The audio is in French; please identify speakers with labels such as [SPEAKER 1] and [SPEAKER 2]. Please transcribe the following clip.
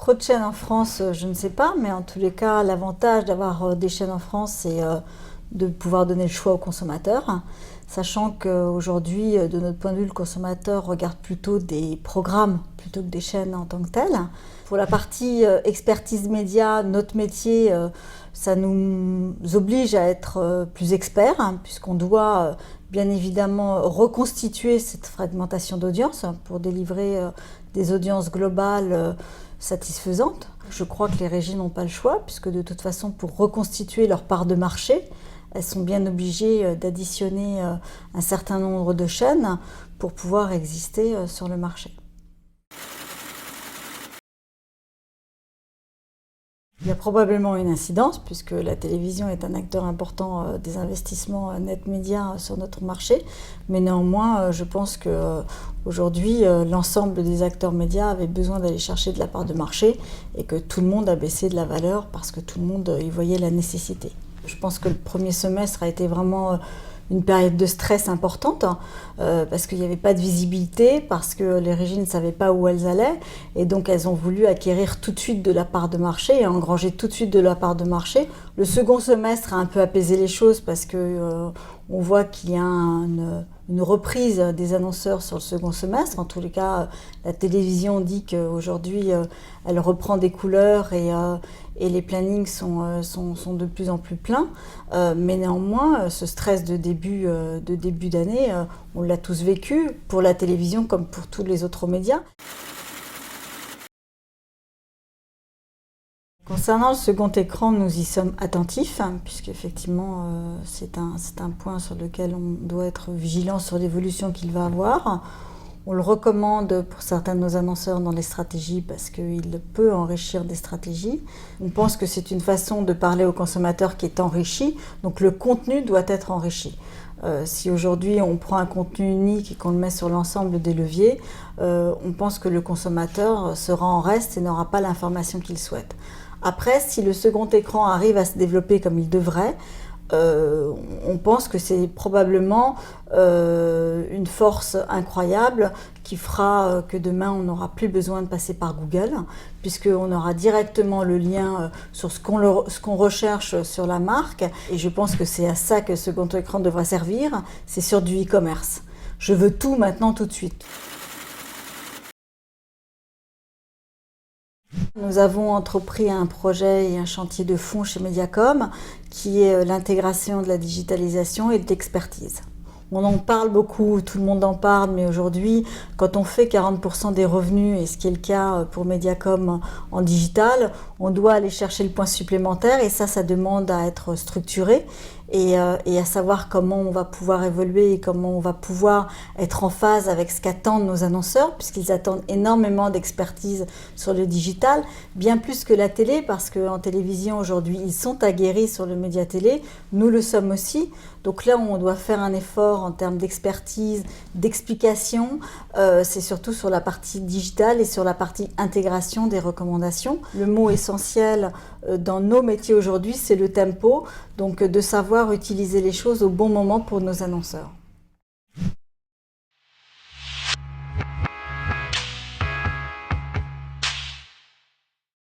[SPEAKER 1] Trop de chaînes en France, je ne sais pas, mais en tous les cas, l'avantage d'avoir des chaînes en France, c'est de pouvoir donner le choix aux consommateurs, sachant qu'aujourd'hui, de notre point de vue, le consommateur regarde plutôt des programmes plutôt que des chaînes en tant que telles. Pour la partie expertise média, notre métier, ça nous oblige à être plus experts, puisqu'on doit bien évidemment reconstituer cette fragmentation d'audience pour délivrer des audiences globales satisfaisantes. Je crois que les régies n'ont pas le choix, puisque de toute façon, pour reconstituer leur part de marché, elles sont bien obligées d'additionner un certain nombre de chaînes pour pouvoir exister sur le marché. Il y a probablement une incidence, puisque la télévision est un acteur important des investissements net média sur notre marché. Mais néanmoins, je pense qu'aujourd'hui, l'ensemble des acteurs médias avaient besoin d'aller chercher de la part de marché et que tout le monde a baissé de la valeur parce que tout le monde y voyait la nécessité. Je pense que le premier semestre a été vraiment une période de stress importante parce qu'il n'y avait pas de visibilité, parce que les régies ne savaient pas où elles allaient et donc elles ont voulu acquérir tout de suite de la part de marché et engranger tout de suite de la part de marché. Le second semestre a un peu apaisé les choses parce que on voit qu'il y a une reprise des annonceurs sur le second semestre. En tous les cas, la télévision dit qu'aujourd'hui, elle reprend des couleurs et les plannings sont de plus en plus pleins. Mais néanmoins, ce stress de début d'année, on l'a tous vécu, pour la télévision comme pour tous les autres médias. Concernant le second écran, nous y sommes attentifs, puisqu'effectivement, c'est un point sur lequel on doit être vigilant sur l'évolution qu'il va avoir. On le recommande pour certains de nos annonceurs dans les stratégies parce qu'il peut enrichir des stratégies. On pense que c'est une façon de parler au consommateur qui est enrichie, donc le contenu doit être enrichi. Si aujourd'hui on prend un contenu unique et qu'on le met sur l'ensemble des leviers, on pense que le consommateur sera en reste et n'aura pas l'information qu'il souhaite. Après, si le second écran arrive à se développer comme il devrait, on pense que c'est probablement une force incroyable qui fera que demain on n'aura plus besoin de passer par Google, puisqu'on aura directement le lien sur ce qu'on recherche sur la marque. Et je pense que c'est à ça que ce second écran devra servir, c'est sur du e-commerce. Je veux tout maintenant, tout de suite. Nous avons entrepris un projet et un chantier de fond chez Mediacom qui est l'intégration de la digitalisation et de l'expertise. On en parle beaucoup, tout le monde en parle, mais aujourd'hui, quand on fait 40% des revenus, et ce qui est le cas pour Mediacom en digital, on doit aller chercher le point supplémentaire et ça demande à être structuré et à savoir comment on va pouvoir évoluer et comment on va pouvoir être en phase avec ce qu'attendent nos annonceurs, puisqu'ils attendent énormément d'expertise sur le digital, bien plus que la télé, parce qu'en télévision aujourd'hui, ils sont aguerris sur le média télé, nous le sommes aussi. Donc là où on doit faire un effort en termes d'expertise, d'explication, c'est surtout sur la partie digitale et sur la partie intégration des recommandations. Le mot essentiel dans nos métiers aujourd'hui, c'est le tempo, donc de savoir utiliser les choses au bon moment pour nos annonceurs.